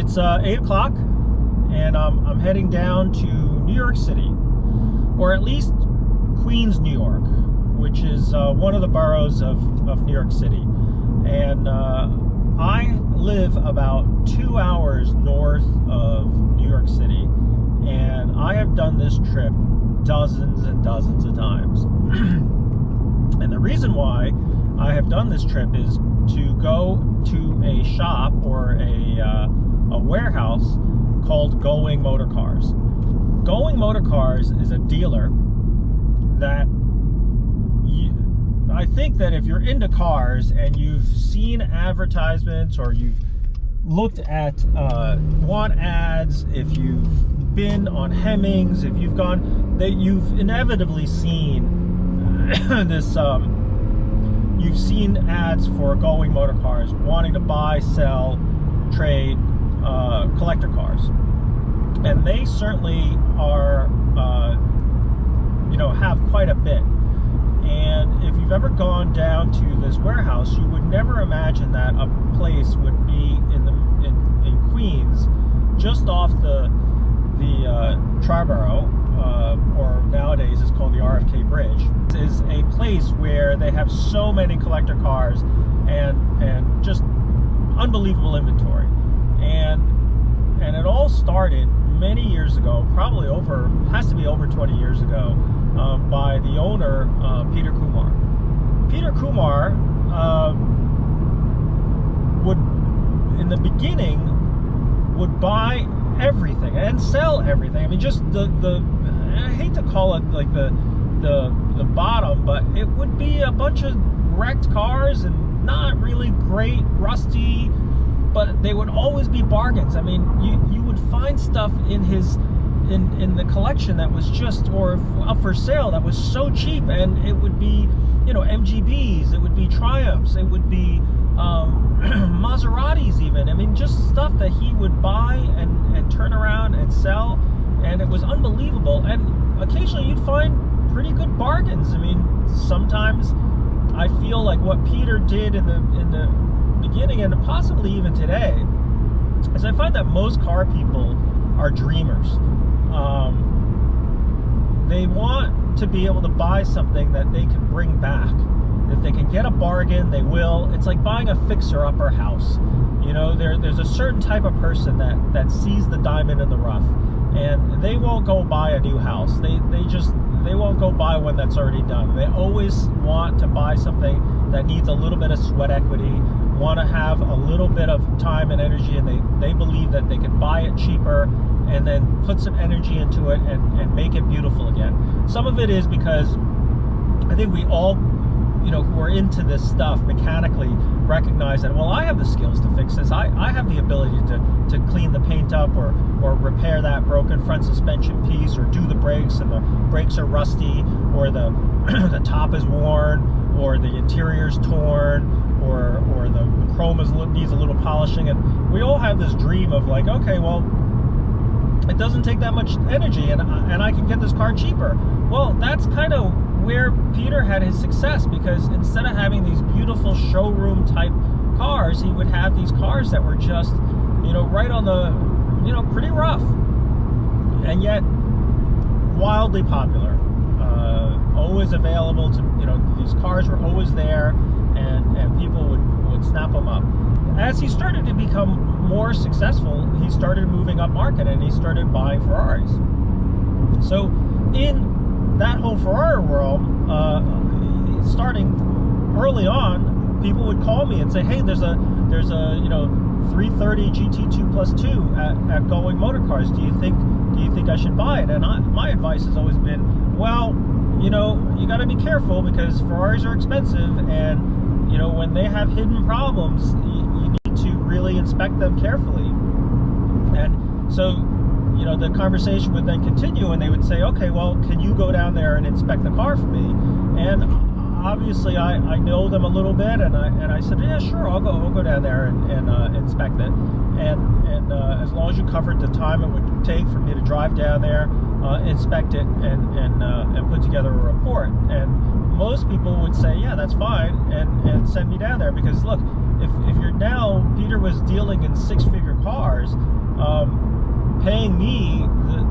It's 8 o'clock, and I'm heading down to New York City, or at least Queens, New York, which is one of the boroughs of New York City. And I live about 2 hours north of New York City, and I have done this trip dozens and dozens of times. And the reason why I have done this trip is to go to a shop or a warehouse called Gullwing Motor Cars. Gullwing Motor Cars is a dealer that I think that if you're into cars and you've seen advertisements or you've looked at want ads, if you've been on Hemmings, if you've gone, that you've inevitably seen this. You've seen ads for Gullwing Motor Cars wanting to buy, sell, trade collector cars, and they certainly are, have quite a bit. And if you've ever gone down to this warehouse, you would never imagine that a place would be in Queens, just off the Triborough, or nowadays it's called the RFK Bridge. It is a place where they have so many collector cars and just unbelievable inventory. And it all started many years ago, probably has to be over 20 years ago, by the owner, Peter Kumar. Peter Kumar would, in the beginning, would buy everything and sell everything. I mean, just I hate to call it like the bottom, but it would be a bunch of wrecked cars and not really great, rusty, but they would always be bargains. I mean, you would find stuff in his in the collection that was just, or up for sale, that was so cheap, and it would be, MGBs, it would be Triumphs, it would be Maseratis even. I mean, just stuff that he would buy and turn around and sell, and it was unbelievable. And occasionally you'd find pretty good bargains. I mean, sometimes I feel like what Peter did in the beginning, and possibly even today, is I find that most car people are dreamers. They want to be able to buy something that they can bring back. If they can get a bargain, they will. It's like buying a fixer-upper house. There's a certain type of person that sees the diamond in the rough, and they won't go buy a new house. They won't go buy one that's already done. They always want to buy something that needs a little bit of sweat equity, want to have a little bit of time and energy, and they believe that they can buy it cheaper and then put some energy into it and make it beautiful again. Some of it is because I think we all, who are into this stuff mechanically, recognize that, well, I have the skills to fix this. I have the ability to clean the paint up or repair that broken front suspension piece, or do the brakes and the brakes are rusty, or the the top is worn, or the interior's torn, or the chrome needs a little polishing. And we all have this dream of like, okay, well, it doesn't take that much energy, and I can get this car cheaper. Well, that's kind of where Peter had his success, because instead of having these beautiful showroom type cars, he would have these cars that were just, right on the, pretty rough, and yet wildly popular, always available to, these cars were always there, and people would snap them up. As he started to become more successful, he started moving up market, and he started buying Ferraris. So in that whole Ferrari world, starting early on, people would call me and say, hey, there's a 330 GT2 plus 2 at Gullwing Motor Cars. Do you think I should buy it? And my advice has always been, well, you got to be careful, because Ferraris are expensive, and when they have hidden problems, you need to really inspect them carefully. And so, the conversation would then continue, and they would say, okay, well, can you go down there and inspect the car for me? And obviously I know them a little bit, and I said, yeah, sure, I'll go down there and inspect it. And as long as you covered the time it would take for me to drive down there, inspect it, and put together a report. And most people would say, yeah, that's fine, and send me down there, because look, if you're now, Peter was dealing in six-figure cars, paying me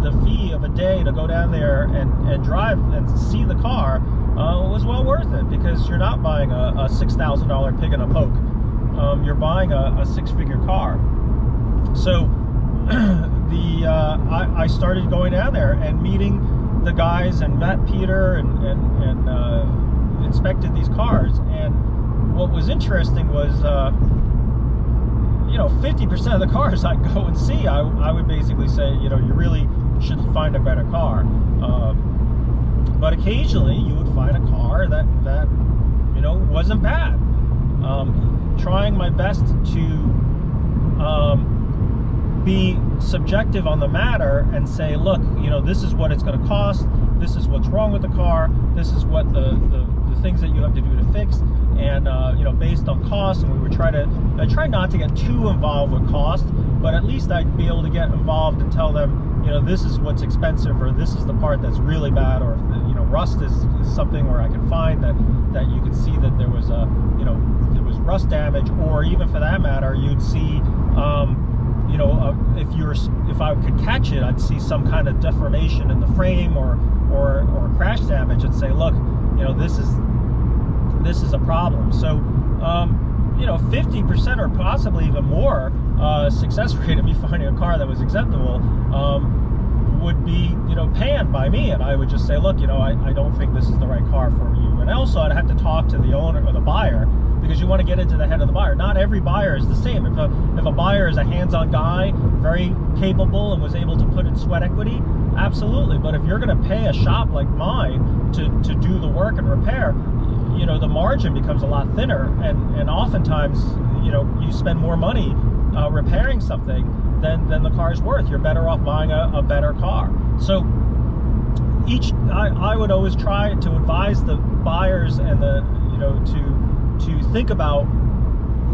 the fee of a day to go down there and drive and see the car was well worth it, because you're not buying a $6,000 pig in a poke. You're buying a six-figure car. So I started going down there and meeting the guys, and met Peter, and inspected these cars. And what was interesting was, 50% of the cars I'd go and see, I would basically say, you really should find a better car. But occasionally you would find a car that wasn't bad. Trying my best to be subjective on the matter and say, look, this is what it's going to cost, this is what's wrong with the car, this is what the things that you have to do to fix, and based on cost. And I try not to get too involved with cost, but at least I'd be able to get involved and tell them, this is what's expensive, or this is the part that's really bad, or rust is something where I can find that you could see that there was there was rust damage, or even for that matter, you'd see if I could catch it, I'd see some kind of deformation in the frame or crash damage, and say, look, this is a problem. So 50% or possibly even more success rate of me finding a car that was acceptable would be panned by me, and I would just say, look, I don't think this is the right car for you. And also I'd have to talk to the owner or the buyer, because you want to get into the head of the buyer. Not every buyer is the same. If a buyer is a hands-on guy, very capable, and was able to put in sweat equity, absolutely. But if you're going to pay a shop like mine to do the work and repair, the margin becomes a lot thinner, and oftentimes you spend more money repairing something than the car's worth. You're better off buying a better car. So I would always try to advise the buyers and to think about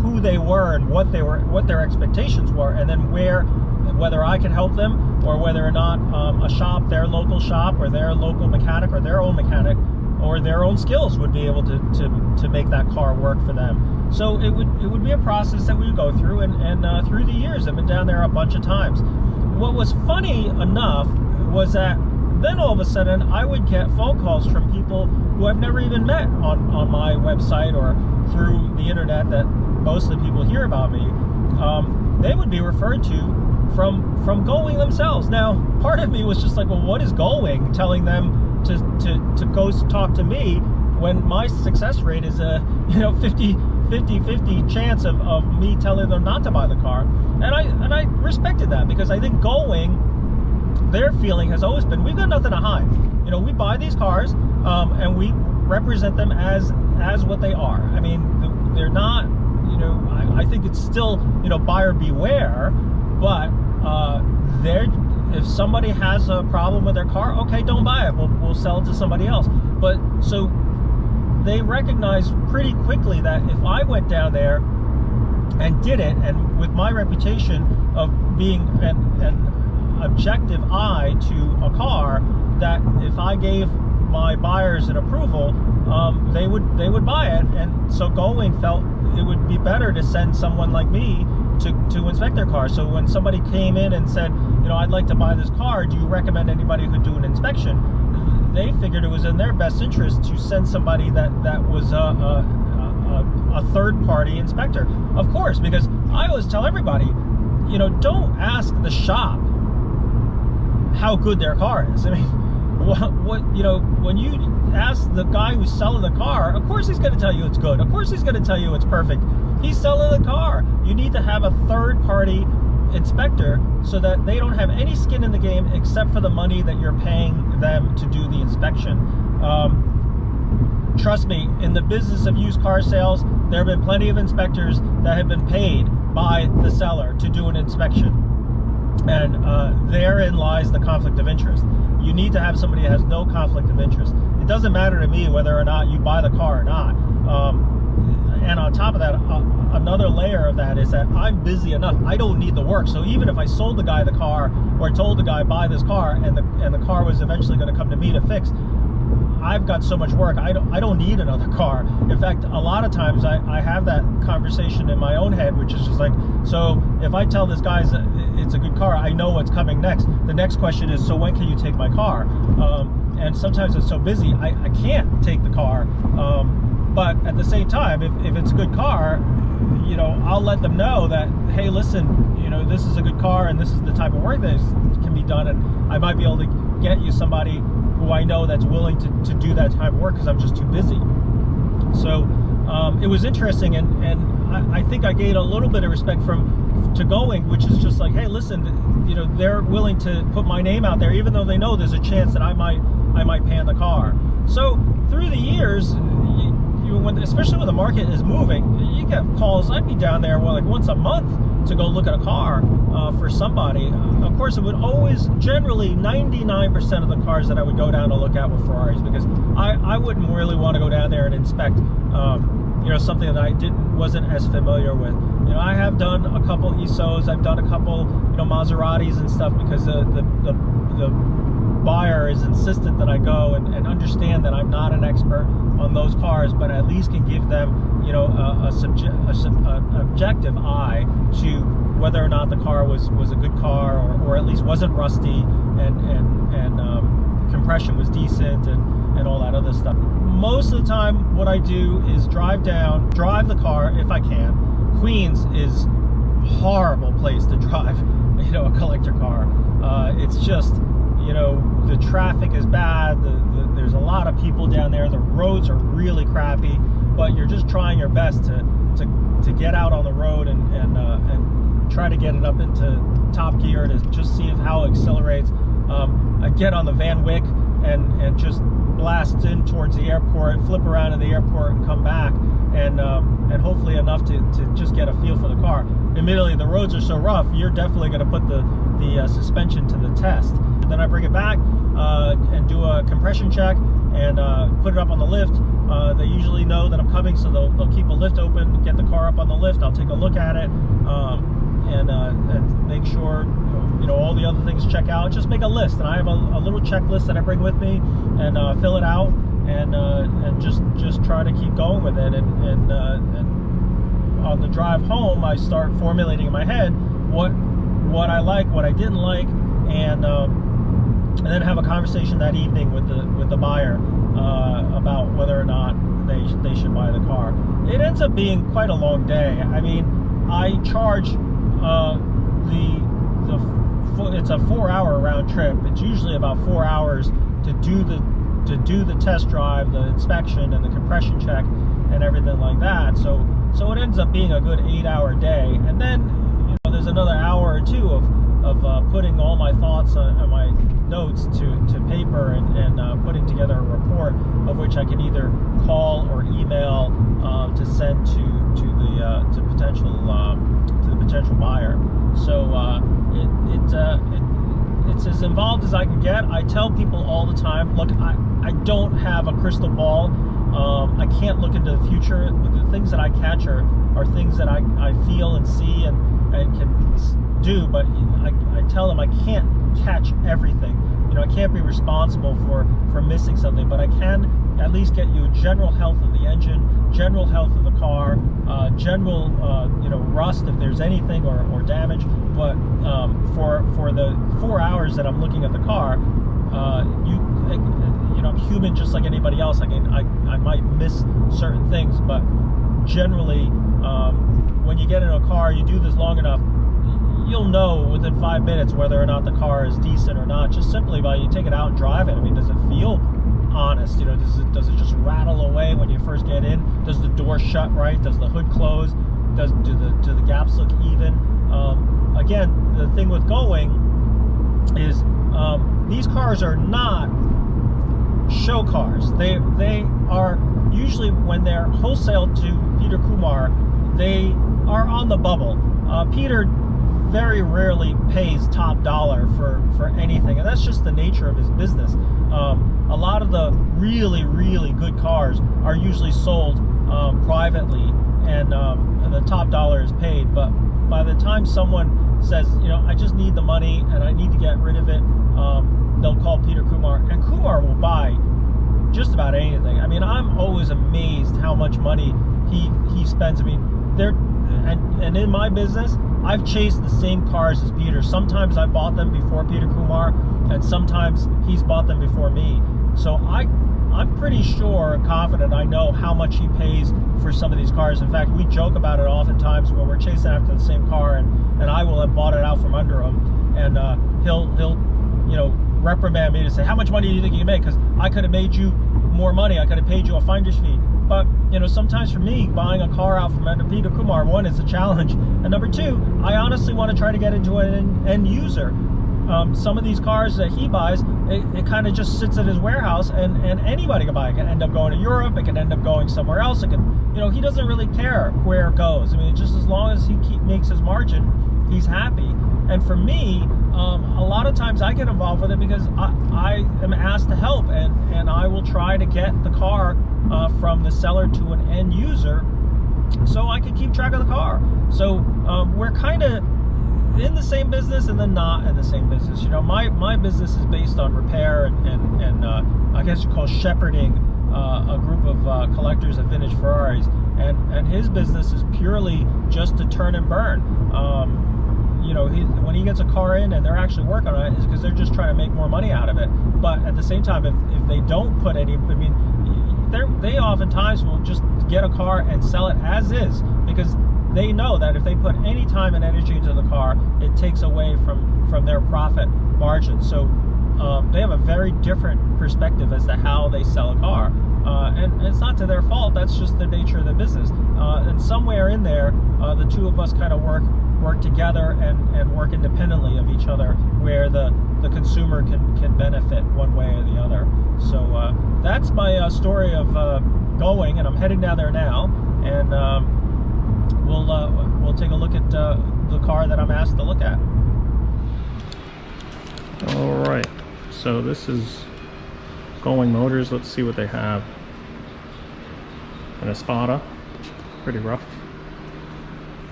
who they were and what their expectations were, and then whether I can help them, or whether or not a shop, their local shop, or their local mechanic, or their own mechanic, or their own skills would be able to make that car work for them. So it would be a process that we would go through, and through the years I've been down there a bunch of times. What was funny enough was that then all of a sudden I would get phone calls from people who I've never even met on my website or through the internet, that most of the people hear about me. They would be referred to from Gullwing themselves. Now, part of me was just like, well, what is Gullwing telling them to go talk to me, when my success rate is a 50 chance of me telling them not to buy the car? And I respected that, because I think Gullwing, their feeling has always been, we've got nothing to hide. We buy these cars, and we represent them as what they are. I mean, they're not, I think it's still, buyer beware, but if somebody has a problem with their car, okay, don't buy it. We'll sell it to somebody else. But so they recognize pretty quickly that if I went down there and did it, and with my reputation of being an objective eye to a car, that if I gave my buyers an approval, they would buy it. And so Gullwing felt it would be better to send someone like me to inspect their car. So when somebody came in and said, I'd like to buy this car, do you recommend anybody who could do an inspection? They figured it was in their best interest to send somebody that was a third-party inspector. Of course, because I always tell everybody, don't ask the shop how good their car is. I mean, when you ask the guy who's selling the car, of course he's going to tell you it's good. Of course he's going to tell you it's perfect. He's selling the car. You need to have a third-party inspector so that they don't have any skin in the game except for the money that you're paying them to do the inspection. Trust me, in the business of used car sales, there have been plenty of inspectors that have been paid by the seller to do an inspection. And therein lies the conflict of interest. You need to have somebody that has no conflict of interest. It doesn't matter to me whether or not you buy the car or not. And on top of that, another layer of that is that I'm busy enough. I don't need the work. So even if I sold the guy the car, or told the guy buy this car, and the car was eventually going to come to me to fix, I've got so much work, I don't need another car. In fact, a lot of times I have that conversation in my own head, which is just like, so if I tell this guy it's a good car, I know what's coming next. The next question is, so when can you take my car? And sometimes it's so busy, I can't take the car. But at the same time, if it's a good car, you know, I'll let them know that, hey, listen, you know, this is a good car and this is the type of work that can be done, and I might be able to get you somebody who I know that's willing to do that type of work because I'm just too busy. So it was interesting, and I think I gained a little bit of respect to Gullwing, which is just like, hey, listen, you know, they're willing to put my name out there, even though they know there's a chance that I might pan the car. So through the years, especially when the market is moving, you get calls. I'd be down there like once a month to go look at a car for somebody. Of course, it would always, generally 99% of the cars that I would go down to look at were Ferraris, because I wouldn't really want to go down there and inspect you know, something that I wasn't as familiar with. You know, I have done a couple ESOs, I've done a couple, you know, Maseratis and stuff, because the buyer is insistent that I go and understand that I'm not an expert on those cars, but at least can give them, you know, an objective eye to whether or not the car was a good car, or at least wasn't rusty, and compression was decent, and all that other stuff. Most of the time, what I do is drive the car if I can. Queens is a horrible place to drive, you know, a collector car. It's just, you know, the traffic is bad, there's a lot of people down there, the roads are really crappy, but you're just trying your best to get out on the road and try to get it up into top gear to just see how it accelerates. I get on the Van Wyck and just blast in towards the airport, flip around in the airport and come back, and hopefully enough to just get a feel for the car. Admittedly, the roads are so rough, you're definitely going to put the suspension to the test. And then I bring it back and do a compression check and put it up on the lift. They usually know that I'm coming, so they'll keep a lift open, get the car up on the lift. I'll take a look at it and make sure, you know, all the other things check out. Just make a list, and I have a little checklist that I bring with me, and fill it out, and just try to keep going with it. And on the drive home, I start formulating in my head what I like, what I didn't like, and then have a conversation that evening with the buyer about whether or not they should buy the car. It ends up being quite a long day. I mean, I charge it's a 4-hour round trip. It's usually about 4 hours to do the test drive, the inspection, and the compression check, and everything like that. So it ends up being a good 8-hour day, and then, you know, there's another hour or two of putting all my thoughts and my notes to paper, and putting together a report of which I can either call or email to send to the potential buyer. So it's as involved as I can get. I tell people all the time, look, I don't have a crystal ball. I can't look into the future. The things that I catch are things that I feel and see and can do, but I tell them I can't catch everything. You know, I can't be responsible for missing something, but I can at least get you general health of the engine, general health of the car, general you know, rust if there's anything, or damage. But for the 4 hours that I'm looking at the car, you know, I'm human just like anybody else. I might miss certain things, but generally, when you get in a car, you do this long enough, you'll know within 5 minutes whether or not the car is decent or not, just simply by you take it out and drive it. I mean, does it feel honest? You know, does it just rattle away when you first get in? Does the door shut right? Does the hood close? Do the gaps look even? Again, the thing with Gullwing is these cars are not show cars. They are usually, when they're wholesaled to Peter Kumar, they are on the bubble. Peter very rarely pays top dollar for anything, and that's just the nature of his business. A lot of the really good cars are usually sold privately, and the top dollar is paid. But by the time someone says, you know, I just need the money and I need to get rid of it, they'll call Peter Kumar, and Kumar will buy just about anything. I mean, I'm always amazed how much money he spends. I mean, and in my business, I've chased the same cars as Peter. Sometimes I bought them before Peter Kumar, and sometimes he's bought them before me. So I'm pretty sure and confident I know how much he pays for some of these cars. In fact, we joke about it oftentimes when we're chasing after the same car, and I will have bought it out from under him, and he'll you know, reprimand me to say, how much money do you think you can make? Because I could have made you more money. I could have paid you a finder's fee. But, you know, sometimes for me, buying a car out from under Peter Kumar, one, is a challenge. And number two, I honestly want to try to get into an end user. Some of these cars that he buys, it kind of just sits at his warehouse, and anybody can buy it. It can end up going to Europe. It can end up going somewhere else. It can, you know, he doesn't really care where it goes. I mean, just as long as he makes his margin, he's happy. And for me, a lot of times I get involved with it because I am asked to help, and I will try to get the car from the seller to an end user so I can keep track of the car. So we're kind of in the same business and then not in the same business. You know, my business is based on repair and I guess you call shepherding a group of collectors of vintage Ferraris, and his business is purely just to turn and burn. You know, when he gets a car in and they're actually working on it, is because they're just trying to make more money out of it. But at the same time, if they don't put any, I mean, they oftentimes will just get a car and sell it as is, because they know that if they put any time and energy into the car, it takes away from their profit margin. So they have a very different perspective as to how they sell a car. And it's not to their fault, that's just the nature of the business. And somewhere in there, the two of us kind of work together and work independently of each other, where the consumer can benefit one way or the other. So that's my story of Gullwing, and I'm heading down there now, and we'll take a look at the car that I'm asked to look at. All right, so this is Gullwing Motors. Let's see what they have. An Espada, pretty rough.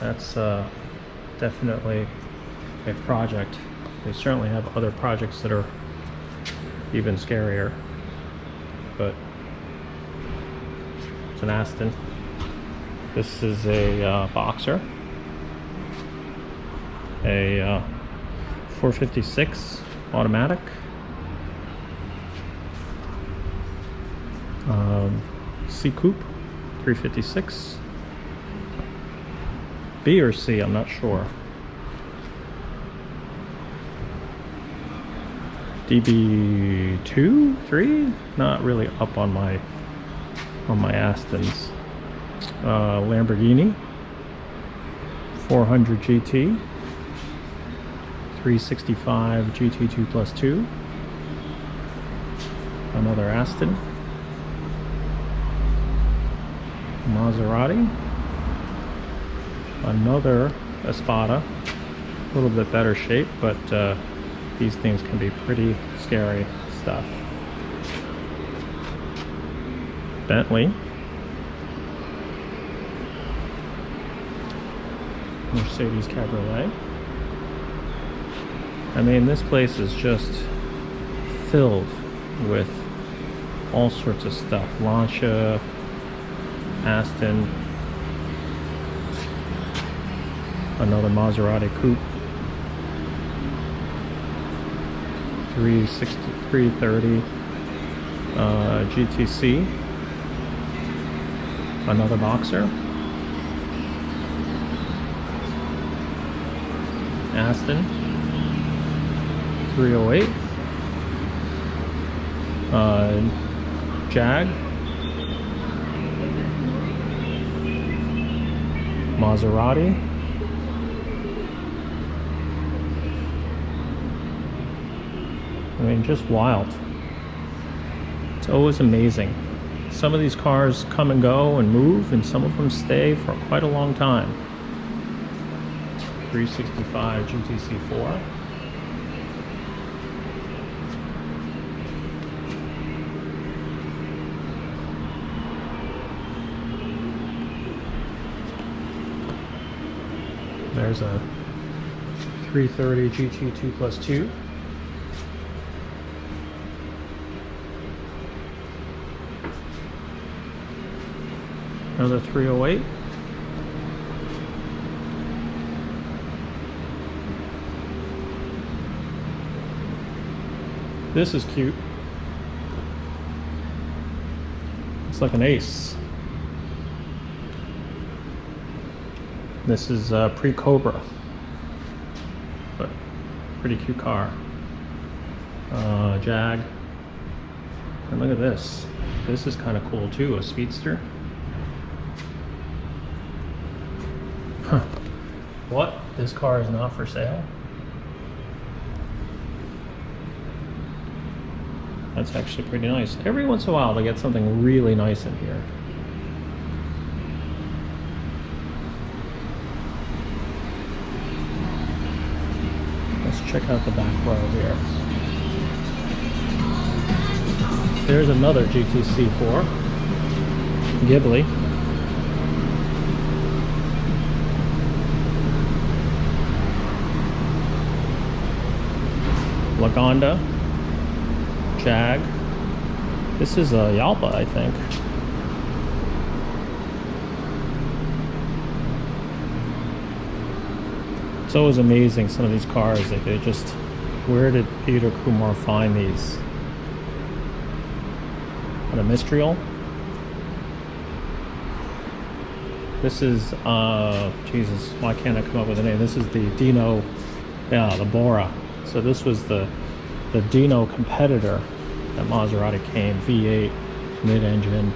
That's definitely a project. They certainly have other projects that are even scarier, but it's an Aston. This is a Boxer, a 456 automatic, C Coupe 356, B or C, I'm not sure. DB2, 3, not really up on my Astons. Lamborghini 400 GT, 365 GT2 plus 2, another Aston, Maserati, another Espada, a little bit better shape, but these things can be pretty scary stuff. Bentley, Mercedes Cabriolet. I mean, this place is just filled with all sorts of stuff. Lancia, Aston, another Maserati Coupe, 360, 330 GTC, another Boxer, Aston 308, Jag, Maserati, I mean, just wild. It's always amazing. Some of these cars come and go and move, and some of them stay for quite a long time. 365 GTC4. There's a 330 GT2 plus 2. Another 308. This is cute. It's like an Ace. This is pre-Cobra, but pretty cute car. Jag. And look at this. This is kind of cool too, a speedster. Huh. What? This car is not for sale? That's actually pretty nice. Every once in a while they get something really nice in here. Let's check out the back row here. There's another GTC4. Ghibli. Lagonda. Jag. This is a Yalpa, I think. It's always amazing, some of these cars, they just, where did Peter Kumar find these? What, a Mistral? This is, Jesus, why can't I come up with a name? This is the Dino, yeah, the Bora. So this was the Dino competitor that Maserati came, V8, mid-engine.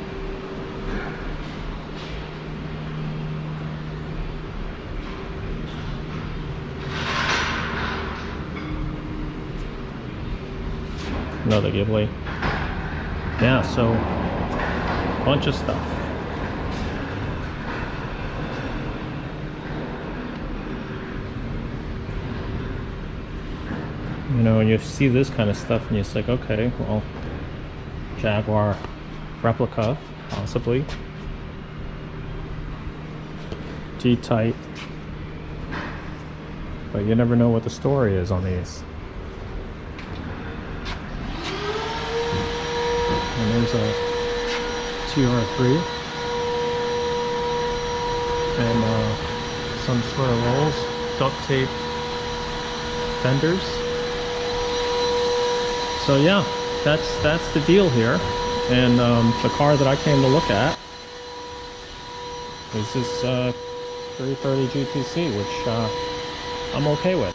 Another Ghibli. Yeah, so bunch of stuff. You know, and you see this kind of stuff and you're just like, okay, well, Jaguar replica, possibly. G-Type. But you never know what the story is on these. And there's a TR3 and some sort of rolls, duct tape fenders. So yeah, that's the deal here. And the car that I came to look at is this 330 GTC, which I'm okay with.